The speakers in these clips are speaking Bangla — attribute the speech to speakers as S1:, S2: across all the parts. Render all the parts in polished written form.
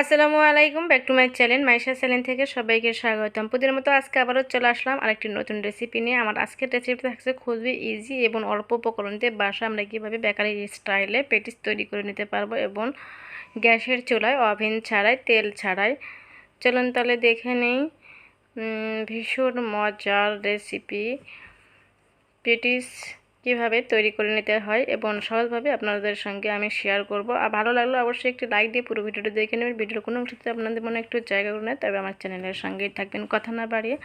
S1: আসসালামু আলাইকুম, back to my channel Maisha channel থেকে সবাইকে স্বাগতম। প্রতিদিনের মতো আজকে আবারও চলে আসলাম আরেকটি নতুন রেসিপি নিয়ে। আমার আজকের রেসিপি থাকছে খুবই ইজি এবং অল্প উপকরণ দিয়ে বাসা আমরা কীভাবে বেকারি স্টাইলে পেটিস তৈরি করে নিতে পারবো এবং গ্যাসের চুলায়, ওভেন ছাড়াই, তেল ছাড়াই। চলুন তাহলে দেখে নেই। ভীষণ মজার রেসিপি পেটিস কিভাবে তৈরি করে নিতে হয় এবং সহজভাবে আপনাদের সঙ্গে আমি শেয়ার করব। আর ভালো লাগলে অবশ্যই একটি লাইক দিয়ে পুরো ভিডিওটি দেখে নেবেন। ভিডিওর কোনো অংশতে আপনাদের মনে একটু জায়গা করে নেয়, তবে আমার চ্যানেলের সঙ্গেই থাকবেন। কথা না বাড়িয়ে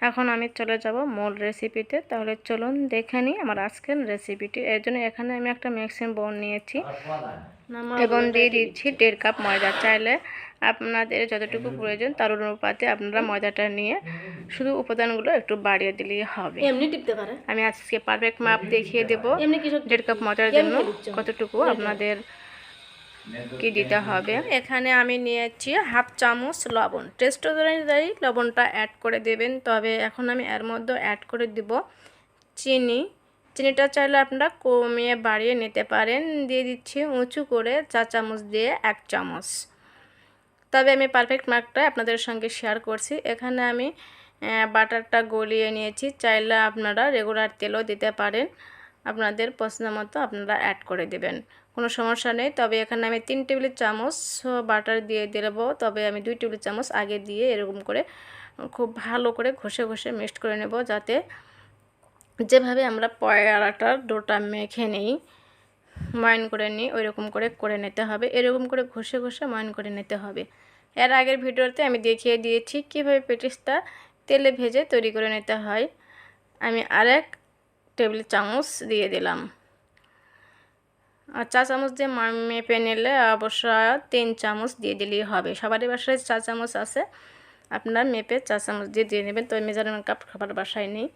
S1: এখন আমি চলে যাব মূল রেসিপিতে। তাহলে চলুন দেখে নিই আমার আজকের রেসিপিটি। এর জন্য এখানে আমি একটা মিক্সিং বোল নিয়েছি এবং দিয়ে দিচ্ছি 1.5 কাপ ময়দা। চাইলে আপনাদের যতটুকু প্রয়োজন তার অনুপাতে আপনারা ময়দাটা নিয়ে শুধু উপাদানগুলো একটু বাড়িয়ে দিলেই হবে।
S2: এমনি টিপতে পারে।
S1: আমি আজকে পারফেক্ট মাপ দেখিয়ে দেব 1.5 কাপ ময়দার জন্য কতটুকু আপনাদের কি দিতে হবে। এখানে আমি নিয়েছি হাফ চামচ লবণ। টেস্ট অনুযায়ী লবণটা অ্যাড করে দেবেন। তবে এখন আমি এর মধ্যে অ্যাড করে দিব চিনি। চিনিটা চাইলে আপনারা কমিয়ে বাড়িয়ে নিতে পারেন। দিয়ে দিচ্ছি উঁচু করে 4 চামচ দিয়ে 1 চামচ। তবে আমি পারফেক্ট মার্কটা আপনাদের সঙ্গে শেয়ার করছি। এখানে আমি বাটারটা গলিয়ে নিয়েছি। চাইলে আপনারা রেগুলার তেলও দিতে পারেন, আপনাদের পছন্দ মতো আপনারা অ্যাড করে দেবেন, কোনো সমস্যা নেই। তবে এখানে আমি 3 টেবিল চামচ বাটার দিয়ে দেবো। তবে আমি 2 টেবিল চামচ আগে দিয়ে এরকম করে খুব ভালো করে ঘষে ঘষে মিক্সড করে নেব, যাতে যেভাবে আমরা পয়ারাটার ডোটা মেখে নিই, ময়ন করে নিই, ওইরকম করে নিতে হবে। এরকম করে ঘষে ঘষে ময়ন করে নিতে হবে। এর আগের ভিডিওতে আমি দেখিয়ে দিয়েছি কীভাবে পেটিসটা তেলে ভেজে তৈরি করে নিতে হয়। আমি আরেক টেবিল চামচ দিয়ে দিলাম। আর 4 চামচ দিয়ে মেপে নিলে অবশ্য 3 চামচ দিয়ে দিলেই হবে। সবারই বাসায় 4 চামচ আছে, আপনারা মেপে 4 চামচ দিয়ে নেবেন। তো মেজারমেন্ট কাপ সবার বাসায় নেই।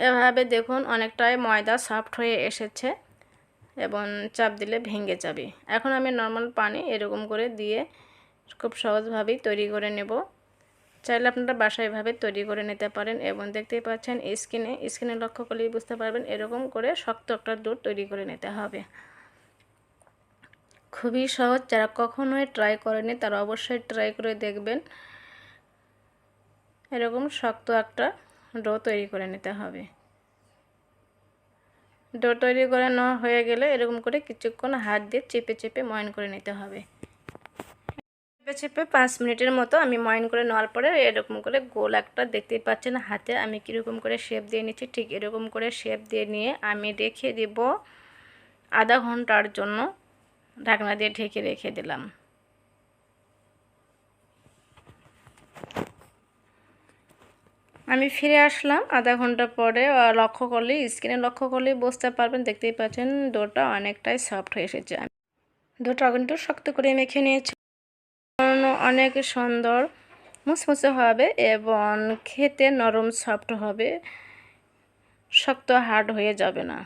S1: এভাবে দেখুন অনেকটাই ময়দা সফট হয়ে এসেছে এবং চাপ দিলে ভেঙে যাবে। এখন আমি নর্মাল পানি এরকম করে দিয়ে খুব সহজভাবেই তৈরি করে নেব। চাইলে আপনারা বাসায় এভাবে তৈরি করে নিতে পারেন। এবং দেখতেই পাচ্ছেন স্কিনে লক্ষ্য করলেই বুঝতে পারবেন এরকম করে শক্ত একটা ডো তৈরি করে নিতে হবে। খুবই সহজ, যারা কখনোই ট্রাই করেনি তারা অবশ্যই ট্রাই করে দেখবেন। এরকম শক্ত একটা ডো তৈরি করে নিতে হবে। ডো তৈরি করে নেওয়া হয়ে গেলে এরকম করে কিছুক্ষণ হাত দিয়ে চেপে চেপে ময়ন করে নিতে হবে। চেপে চেপে 5 মিনিটের মতো আমি ময়ন করে নেওয়ার পরে এরকম করে গোল একটা দেখতেই পাচ্ছেন হাতে আমি কীরকম করে শেপ দিয়ে নিচ্ছি। ঠিক এরকম করে শেপ দিয়ে নিয়ে আমি রেখে দেব আধা ঘন্টার জন্য। ঢাকনা দিয়ে ঢেকে রেখে দিলাম। আমি ফিরে আসলাম আধা ঘন্টা পরে। স্কিনে লক্ষ্য করলেই বুঝতে পারবেন, দেখতেই পাচ্ছেন ডোটা অনেকটাই সফট হয়ে এসেছে। ডোটা কিন্তু শক্ত করে মেখে নিয়েছি, অনেক সুন্দর মুসমুসে হবে এবং খেতে নরম সফট হবে, শক্ত হার্ড হয়ে যাবে না।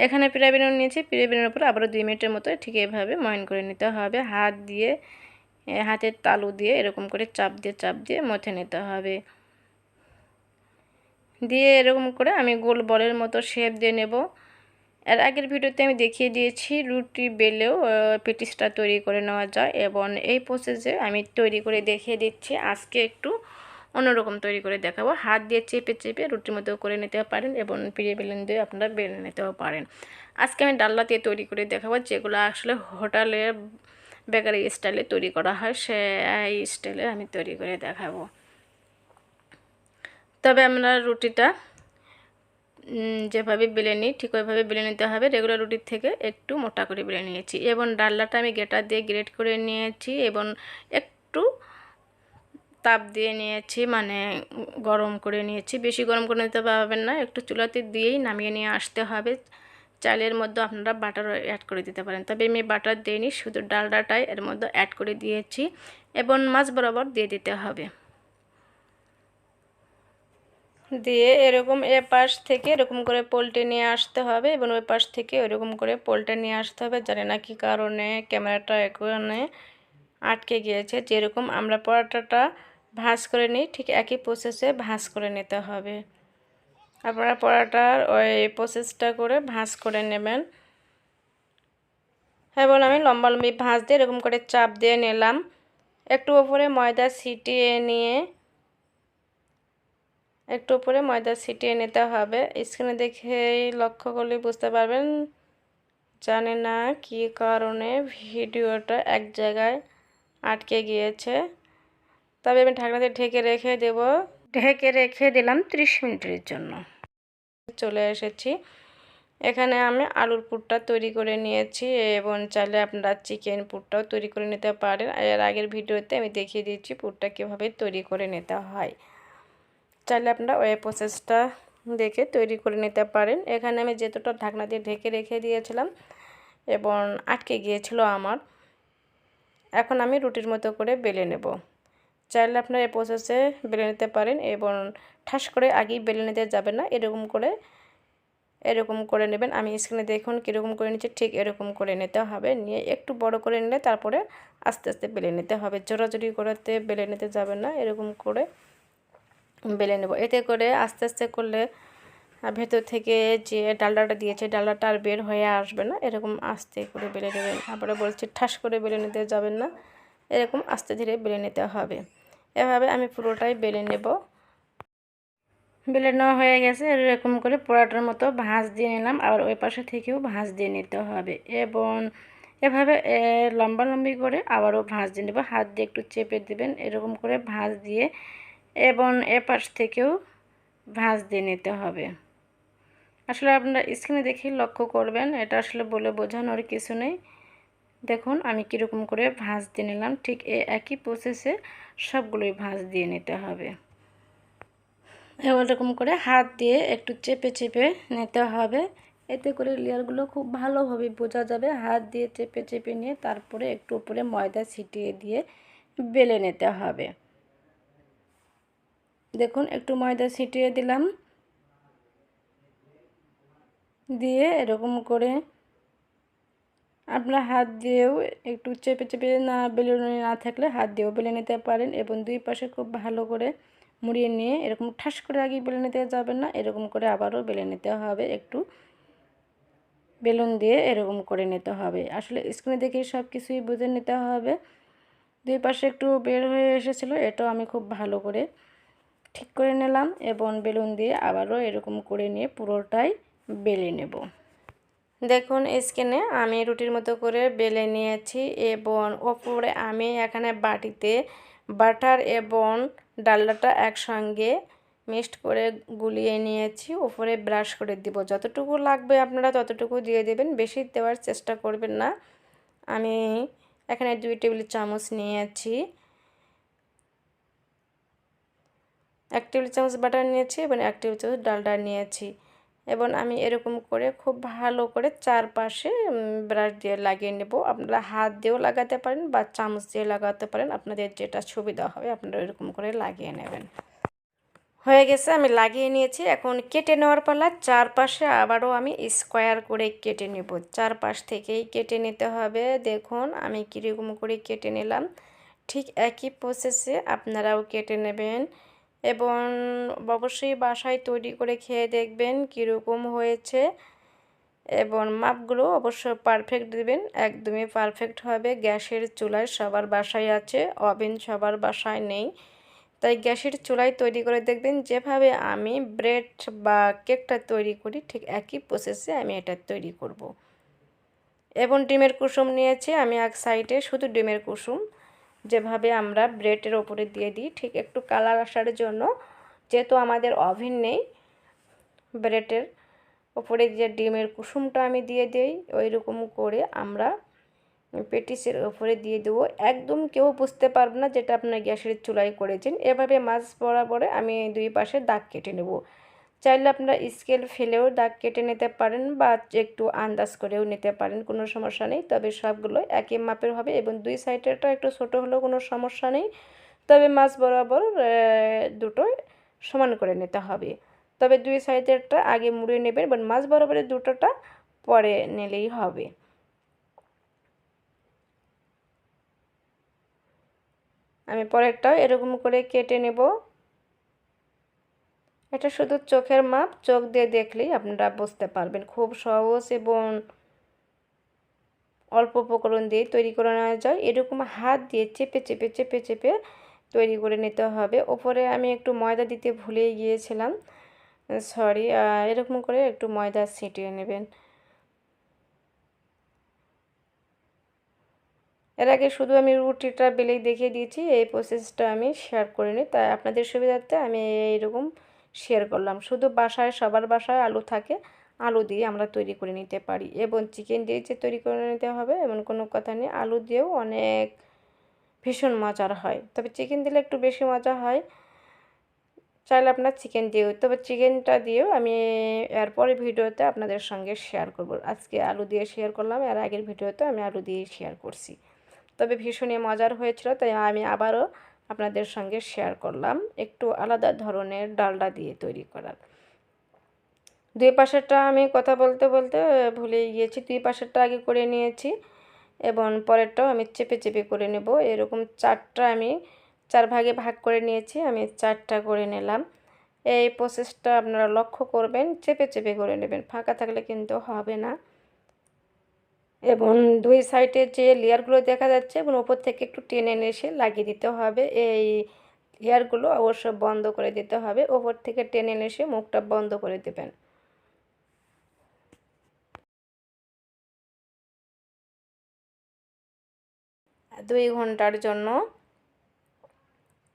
S1: এখানে পিড়া বেলুন নিয়েছি, পিড়া বেলুনের উপর আবারও 2 মিনিটের মতো ঠিক এভাবে ময়ন করে নিতে হবে। হাতের তালু দিয়ে এরকম করে চাপ দিয়ে মথে নিতে হবে। দিয়ে এরকম করে আমি গোল বলের মতো শেপ দিয়ে নেব। এর আগের ভিডিওতে আমি দেখিয়ে দিয়েছি রুটি বেলেও পেটিসটা তৈরি করে নেওয়া যায় এবং এই প্রসেসে আমি তৈরি করে দেখিয়ে দিচ্ছি। আজকে একটু অন্যরকম তৈরি করে দেখাবো। হাত দিয়ে চেপে চেপে রুটির মতো করে নিতে পারেন এবং পিড়ে বেলুন দিয়ে আপনারা বেলে নিতেও পারেন। আজকে আমি ডাল্লা দিয়ে তৈরি করে দেখাবো, যেগুলো আসলে হোটেলের বেকারি স্টাইলে তৈরি করা হয়, সেই স্টাইলে আমি তৈরি করে দেখাবো। তবে আমরা রুটিটা যেভাবে বেলে নিই ঠিক ওইভাবে বেলে নিতে হবে। রেগুলার রুটির থেকে একটু মোটা করে বেলে নিয়েছি এবং ডালনাটা আমি গ্রেটার দিয়ে গ্রেট করে নিয়েছি এবং একটু তাপ দিয়ে নিয়েছি, মানে গরম করে নিয়েছি। বেশি গরম করে নিতে পারবেন না, একটু চুলাতে দিয়েই নামিয়ে নিয়ে আসতে হবে। চালের মধ্যে আপনারা বাটার অ্যাড করে দিতে পারেন, তবে আমি বাটার দিইনি, শুধু ডালডাটাই এর মধ্যে অ্যাড করে দিয়েছি এবং মাছ বরাবর দিয়ে দিতে হবে। দিয়ে এরকম এ পাশ থেকে এরকম করে পোল্টে নিয়ে আসতে হবে এবং ওই পাশ থেকে এরকম করে পোল্টে নিয়ে আসতে হবে। জানি না কী কারণে ক্যামেরাটা এখানে আটকে গিয়েছে। যেরকম আমরা পরোটাটা ভাঁজ করে নিই ঠিক একই প্রসেসে ভাঁজ করে নিতে হবে। আপনারা পরোটার ওই প্রসেসটা করে ভাঁজ করে নেবেন। এবং আমি লম্বা লম্বি ভাঁজ দিয়ে এরকম করে চাপ দিয়ে নিলাম। একটু উপরে ময়দা ছিটিয়ে নিতে হবে। স্ক্রিনে দেখে লক্ষ্য করলে বুঝতে পারবেন। জানি না কী কারণে ভিডিওটা এক জায়গায় আটকে গিয়েছে, তবে আমি ঢাকনা দিয়ে ঢেকে রেখে দিলাম 30 মিনিটের জন্য। চলে এসেছি, এখানে আমি আলুর পুরটা তৈরি করে নিয়েছি এবং চাইলে আপনারা চিকেন পুরটাও তৈরি করে নিতে পারেন। এর আগের ভিডিওতে আমি দেখিয়ে দিয়েছি পুরটা কীভাবে তৈরি করে নিতে হয়। চাইলে আপনারা ওই প্রসেসটা দেখে তৈরি করে নিতে পারেন। এখানে আমি যেতটা ঢাকনা দিয়ে ঢেকে রেখে দিয়েছিলাম এবং আটকে গিয়েছিল আমার, এখন আমি রুটির মতো করে বেলে নেব। চাইলে আপনারা এই প্রসেসে বেলে নিতে পারেন এবং ঠাস করে আগেই বেলে নিতে যাবেন না, এরকম করে নেবেন। আমি স্ক্রিনে দেখুন কীরকম করে নিচ্ছি, ঠিক এরকম করে নিতে হবে। নিয়ে একটু বড় করে নিলে তারপরে আস্তে আস্তে বেলে নিতে হবে, জোরাজুরি করতে বেলে নিতে যাবেন না, এরকম করে বেলে নেব। এতে করে আস্তে আস্তে করলে ভেতর থেকে যে ডালডাটা দিয়েছে ডালডাটা আর বের হয়ে আসবে না, এরকম আস্তে করে বেলে নেবেন। তারপরে বলছি ঠাস করে বেলে নিতে যাবেন না, এরকম আস্তে ধীরে বেলে নিতে হবে। এভাবে আমি পুরোটাই বেলে নেব। বেলে নেওয়া হয়ে গেছে, এরকম করে পোড়াটার মতো ভাঁজ দিয়ে নিলাম। আবার ওই পাশে থেকেও ভাঁজ দিয়ে নিতে হবে এবং এভাবে লম্বালম্বি করে আবারও ভাঁজ দিয়ে নেব। হাত দিয়ে একটু চেপে দেবেন, এরকম করে ভাঁজ দিয়ে এবং এ পাশ থেকেও ভাঁজ দিয়ে নিতে হবে। আসলে আপনারা স্ক্রিনে দেখেই লক্ষ্য করবেন, এটা আসলে বলে বোঝানোর কিছু নেই। দেখুন আমি কীরকম করে ভাঁজ দিয়ে নিলাম, ঠিক একই প্রসেসে সবগুলোই ভাঁজ দিয়ে নিতে হবে। এরকম করে হাত দিয়ে একটু চেপে চেপে নিতে হবে, এতে করে লেয়ারগুলো খুব ভালোভাবে বোঝা যাবে। হাত দিয়ে চেপে চেপে নিয়ে তারপরে একটু উপরে ময়দা ছিটিয়ে দিয়ে বেলে নিতে হবে। দেখুন একটু ময়দা ছিটিয়ে দিলাম, দিয়ে এরকম করে আপনার হাত দিয়েও একটু চেপে চেপে বেলে না থাকলে হাত দিয়েও বেলে নিতে পারেন এবং দুই পাশে খুব ভালো করে মুড়িয়ে নিয়ে এরকম ঠাস করে আগে বেলে নিতে যাবেন না, এরকম করে আবারও বেলে নিতে হবে। একটু বেলুন দিয়ে এরকম করে নিতে হবে। আসলে স্ক্রিনে দেখে সব কিছুই বুঝে নিতে হবে। দুই পাশে একটু বের হয়ে এসেছিলো, এটাও আমি খুব ভালো করে ঠিক করে নিলাম এবং বেলুন দিয়ে আবারও এরকম করে নিয়ে পুরোটাই বেলে নেব। দেখুন স্ক্রিনে আমি রুটির মতো করে বেলে নিয়েছি এবং ওপরে আমি এখানে বাটিতে বাটার এবং ডালডাটা একসঙ্গে মিক্সড করে গুলিয়ে নিয়েছি। উপরে ব্রাশ করে দিব, যতটুকু লাগবে আপনারা ততটুকু দিয়ে দেবেন, বেশি দেওয়ার চেষ্টা করবেন না। আমি এখানে 2 টেবিল চামচ নিয়েছি, 1 টেবিল চামচ বাটার নিয়েছি এবং 1 টেবিল চামচ ডালডা নিয়েছি এবং আমি এরকম করে খুব ভালো করে চারপাশে ব্রাশ দিয়ে লাগিয়ে নেব। আপনারা হাত দিয়েও লাগাতে পারেন বা চামচ দিয়ে লাগাতে পারেন, আপনাদের যেটা সুবিধা হবে আপনারা এরকম করে লাগিয়ে নেবেন। হয়ে গেছে, আমি লাগিয়ে নিয়েছি। এখন কেটে নেওয়ার পালা। চারপাশে আবারও আমি স্কোয়ার করে কেটে নেব, চারপাশ থেকেই কেটে নিতে হবে। দেখুন আমি কীরকম করে কেটে নিলাম, ঠিক একই প্রসেসে আপনারাও কেটে নেবেন এবং অবশ্যই বাসায় তৈরি করে খেয়ে দেখবেন কীরকম হয়েছে এবং মাপগুলো অবশ্যই পারফেক্ট দিবেন, একদমই পারফেক্ট হবে। গ্যাসের চুলায় সবার বাসায় আছে, ওভেন সবার বাসায় নেই, তাই গ্যাসের চুলায় তৈরি করে দেখবেন। যেভাবে আমি ব্রেড বা কেকটা তৈরি করি ঠিক একই প্রসেসে আমি এটা তৈরি করব। এবং ডিমের কুসুম নিয়েছি আমি এক সাইডে, শুধু ডিমের কুসুম, যেভাবে আমরা ব্রেডের ওপরে দিয়ে দিই ঠিক একটু কালার আসার জন্য, যেহেতু আমাদের ওভেন নেই, ব্রেডের ওপরে যে ডিমের কুসুমটা আমি দিয়ে দিই, ওই রকম করে আমরা পেটিসের ওপরে দিয়ে দেবো। একদম কেউ বুঝতে পারবে না যেটা আপনার গ্যাসের চুলায় করেছেন। এভাবে মাছ বরাবরে আমি দুই পাশে দাগ কেটে নেব। চাইলে আপনারা স্কেল ফেলেও দাগ কেটে নিতে পারেন বা একটু আন্দাজ করেও নিতে পারেন, কোনো সমস্যা নেই। তবে সবগুলো একই মাপের হবে এবং দুই সাইডেরটা একটু ছোট হলেও কোনো সমস্যা নেই, তবে মাছ বরাবর দুটোই সমান করে নিতে হবে। তবে দুই সাইডেরটা আগে মুড়ে নেবেন এবং মাছ বরাবরের দুটোটা পরে নিলেই হবে। আমি পরেরটাও এরকম করে কেটে নেব। এটা শুধু চোখের মাপ, চোখ দিয়ে দেখলেই আপনারা বুঝতে পারবেন, খুব সহজ এবং অল্প উপকরণ দিয়ে তৈরি করে নেওয়া যায়। এরকম হাত দিয়ে চেপে চেপে চেপে চেপে তৈরি করে নিতে হবে। ওপরে আমি একটু ময়দা দিতে ভুলে গিয়েছিলাম, সরি। এরকম করে একটু ময়দা ছিটিয়ে নেবেন। এর আগে শুধু আমি রুটিটা বেলেই দেখিয়ে দিয়েছি, এই প্রসেসটা আমি শেয়ার করিনি, তাই আপনাদের সুবিধার্থে আমি এইরকম শেয়ার করলাম। শুধু বাসায় সবার বাসায় আলু থাকে, আলু দিয়ে আমরা তৈরি করে নিতে পারি, এবং চিকেন দিয়ে যে তৈরি করে নিতে হবে এমন কোনো কথা নেই। আলু দিয়েও অনেক ভীষণ মজার হয়, তবে চিকেন দিলে একটু বেশি মজা হয়। চাইলে আপনার চিকেন দিয়েও, তবে চিকেনটা দিয়েও আমি এরপরের ভিডিওতে আপনাদের সঙ্গে শেয়ার করব। আজকে আলু দিয়ে শেয়ার করলাম, এর আগের ভিডিওতে আমি আলু দিয়ে শেয়ার করছি, তবে ভীষণই মজার হয়েছিল, তাই আমি আবারও আপনাদের সঙ্গে শেয়ার করলাম একটু আলাদা ধরনের ডালডা দিয়ে তৈরি করার। দুই পাশেরটা আমি কথা বলতে বলতে ভুলে গিয়েছি, দুই পাশেরটা আগে করে নিয়েছি এবং পরেরটাও আমি চেপে চেপে করে নেব। এরকম চারটা আমি 4 ভাগে ভাগ করে নিয়েছি, আমি 4টা করে নিলাম। এই প্রসেসটা আপনারা লক্ষ্য করবেন, চেপে চেপে করে নেবেন, ফাঁকা থাকলে কিন্তু হবে না। এবং দুই সাইডে যে লেয়ারগুলো দেখা যাচ্ছে এবং ওপর থেকে একটু টেনে এসে লাগিয়ে দিতে হবে। এই লেয়ারগুলো অবশ্য বন্ধ করে দিতে হবে, ওপর থেকে টেনে এসে মুখটা বন্ধ করে দেবেন। দুই ঘন্টার জন্য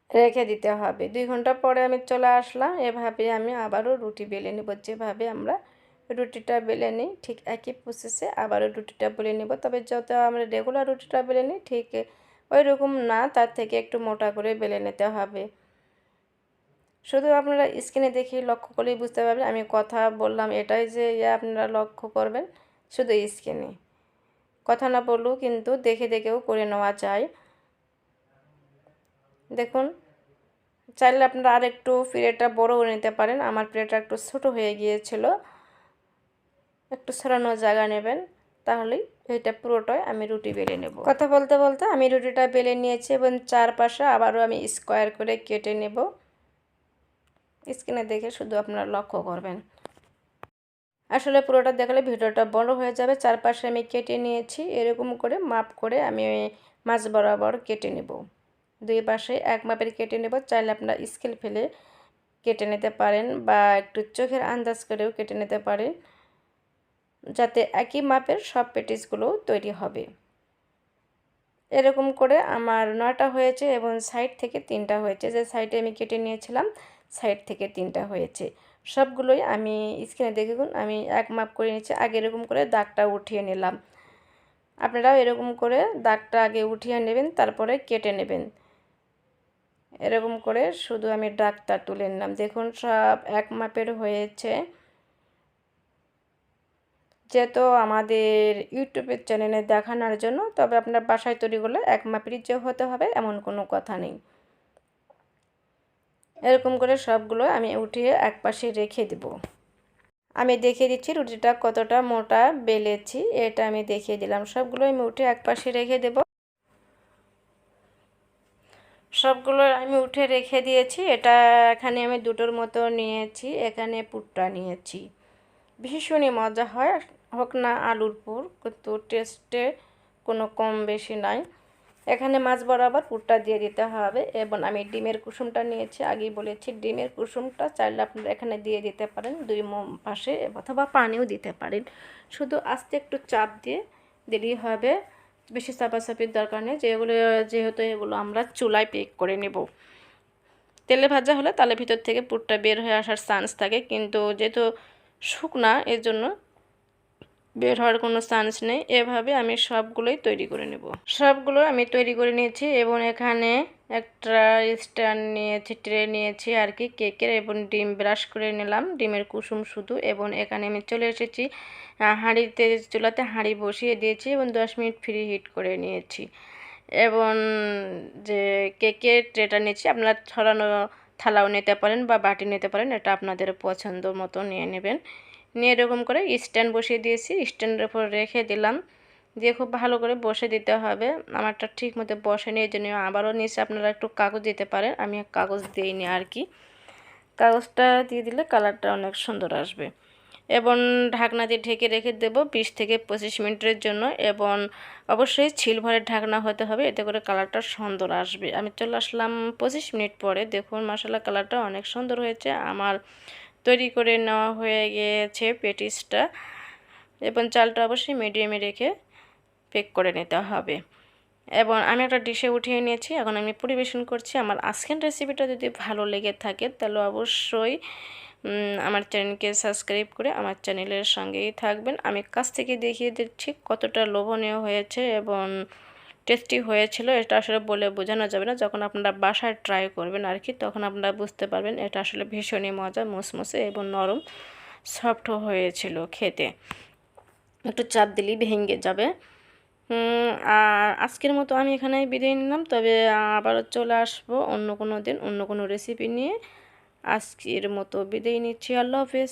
S1: রেখে দিতে হবে। 2 ঘন্টা পরে আমি চলে আসলাম। এভাবে আমি আবারও রুটি বেলে নেব, যেভাবে আমরা রুটিটা বেলে নিই ঠিক একই প্রসেসে আবারও রুটিটা বেলে নেব। তবে যত আমরা রেগুলার রুটিটা বেলে নিই ঠিক ওই রকম না, তার থেকে একটু মোটা করে বেলে নিতে হবে। শুধু আপনারা স্ক্রিনে দেখে লক্ষ্য করলেই বুঝতে পারবেন, আমি কথা বললাম এটাই যে আপনারা লক্ষ্য করবেন, শুধু স্ক্রিনে কথা না বললেও কিন্তু দেখে দেখেও করে নেওয়া যায়। দেখুন, চাইলে আপনারা আর একটু পিঠেটা বড় করে নিতে পারেন। আমার পিঠেটা একটু ছোট হয়ে গিয়েছিল, একটু সরানোর জায়গা নেবেন, তাহলেই এটা পুরোটাই আমি রুটি বেলে নেব। কথা বলতে বলতে আমি রুটিটা বেলে নিয়েছি এবং চারপাশে আবারও আমি স্কোয়ার করে কেটে নেব। স্ক্রিনে দেখে শুধু আপনারা লক্ষ্য করবেন, আসলে পুরোটা দেখালে ভিডিওটা বড় হয়ে যাবে। চারপাশে আমি কেটে নিয়েছি, এরকম করে মাপ করে আমি মাঝ বরাবর কেটে নেব। দুই পাশে এক মাপের কেটে নেব। চাইলে আপনারা স্কেল ফেলে কেটে নিতে পারেন বা একটু চোখের আন্দাজ করেও কেটে নিতে পারেন, যাতে একই মাপের সব পেটিসগুলো তৈরি হবে। এরকম করে আমার 9টা হয়েছে এবং সাইড থেকে 3টা হয়েছে, যে সাইডে আমি কেটে নিয়েছিলাম সাইড থেকে 3টা হয়েছে। সবগুলোই আমি স্ক্রিনে দেখুন আমি এক মাপ করে নিচ্ছি। আগে এরকম করে দাগটা উঠিয়ে নিলাম, আপনারাও এরকম করে দাগটা আগে উঠিয়ে নেবেন, তারপরে কেটে নেবেন। এরকম করে শুধু আমি দাগটা তুলে নিলাম। দেখুন সব এক মাপের হয়েছে। যেহেতু আমাদের ইউটিউবের চ্যানেলে দেখানোর জন্য, তবে আপনার বাসায় তৈরি করলে এক মাপেরই যে হতে হবে এমন কোনো কথা নেই। এরকম করে সবগুলো আমি উঠিয়ে এক পাশে রেখে দেব। আমি দেখিয়ে দিচ্ছি রুটিটা কতটা মোটা বেলেছি, এটা আমি দেখিয়ে দিলাম। সবগুলো আমি উঠে এক পাশে রেখে দেব। সবগুলো আমি উঠে রেখে দিয়েছি। এটা এখানে আমি দুটোর মতো নিয়েছি, এখানে পুরটা নিয়েছি। ভীষণই মজা হয়, হোক না আলুর পুর, কিন্তু টেস্টে কোনো কম বেশি নাই। এখানে মাছ বরাবর পুরটা দিয়ে দিতে হবে। এবং আমি ডিমের কুসুমটা নিয়েছি, আগেই বলেছি ডিমের কুসুমটা চাইলে আপনারা এখানে দিয়ে দিতে পারেন দুই পাশে, অথবা পানিও দিতে পারেন। শুধু আস্তে একটু চাপ দিয়ে দিলেই হবে, বেশি চাপাচাপির দরকার নেই। যেহেতু এগুলো আমরা চুলায় বেক করে নেব। তেলে ভাজা হলে তাহলে ভিতর থেকে পুরটা বের হয়ে আসার চান্স থাকে, কিন্তু যেহেতু শুকনা এর জন্য বের হওয়ার কোনো চান্স নেই। এভাবে আমি সবগুলোই তৈরি করে নেব। সবগুলো আমি তৈরি করে নিয়েছি এবং এখানে একটা স্ট্যান্ড নিয়েছি, ট্রে নিয়েছি আর কি কেকের, এবং ডিম ব্রাশ করে নিলাম, ডিমের কুসুম শুধু। এবং এখানে আমি চলে এসেছি হাঁড়িতে, চুলাতে হাঁড়ি বসিয়ে দিয়েছি এবং 10 মিনিট ফ্রি হিট করে নিয়েছি। এবং যে কেকের ট্রেটা নিয়েছি, আপনারা ছড়ানো থালাও নিতে পারেন বা বাটি নিতে পারেন, এটা আপনাদের পছন্দ মতো নিয়ে নেবেন। নিয়ে এরকম করে স্ট্যান্ড বসিয়ে দিয়েছি, স্ট্যান্ডের উপর রেখে দিলাম, দিয়ে খুব ভালো করে বসে দিতে হবে। আমারটা ঠিক মতো বসেনি, এই জন্য আবারও নিচে আপনারা একটু কাগজ দিতে পারেন, আমি কাগজ দিইনি আর কি। কাগজটা দিয়ে দিলে কালারটা অনেক সুন্দর আসবে। এবং ঢাকনা দিয়ে ঢেকে রেখে দেব 20 থেকে 25 মিনিটের জন্য। এবং অবশ্যই সিলভারের ঢাকনা হতে হবে, এতে করে কালারটা সুন্দর আসবে। আমি চলে আসলাম 25 মিনিট পরে। দেখুন মাশাআল্লাহ কালারটা অনেক সুন্দর হয়েছে। আমার তৈরি করে নেওয়া হয়ে গিয়েছে পেটিসটা। এবং চালটা অবশ্যই মিডিয়ামে রেখে পেক করে নিতে হবে। এবং আমি একটা ডিশে উঠিয়ে নিয়েছি, এখন আমি পরিবেশন করছি। আমার আজকের রেসিপিটা যদি ভালো লেগে থাকে তাহলে অবশ্যই আমার চ্যানেলকে সাবস্ক্রাইব করে আমার চ্যানেলের সঙ্গেই থাকবেন। আমি কাছ থেকে দেখিয়ে দিচ্ছি কতটা লোভনীয় হয়েছে এবং টেস্টি হয়েছিল। এটা আসলে বলে বোঝানো যাবে না, যখন আপনারা বাসায় ট্রাই করবেন আর কি, তখন আপনারা বুঝতে পারবেন এটা আসলে ভীষণই মজা, মুসমুসে এবং নরম সফট হয়েছিল খেতে। একটু চাপ দিলেই ভেঙে যাবে। আর আজকের মতো আমি এখানেই বিদায় নিলাম, তবে আবারও চলে আসবো অন্য কোনো দিন অন্য কোনো রেসিপি নিয়ে। আজকের মতো বিদায় নিচ্ছি, আল্লাহ হাফেজ।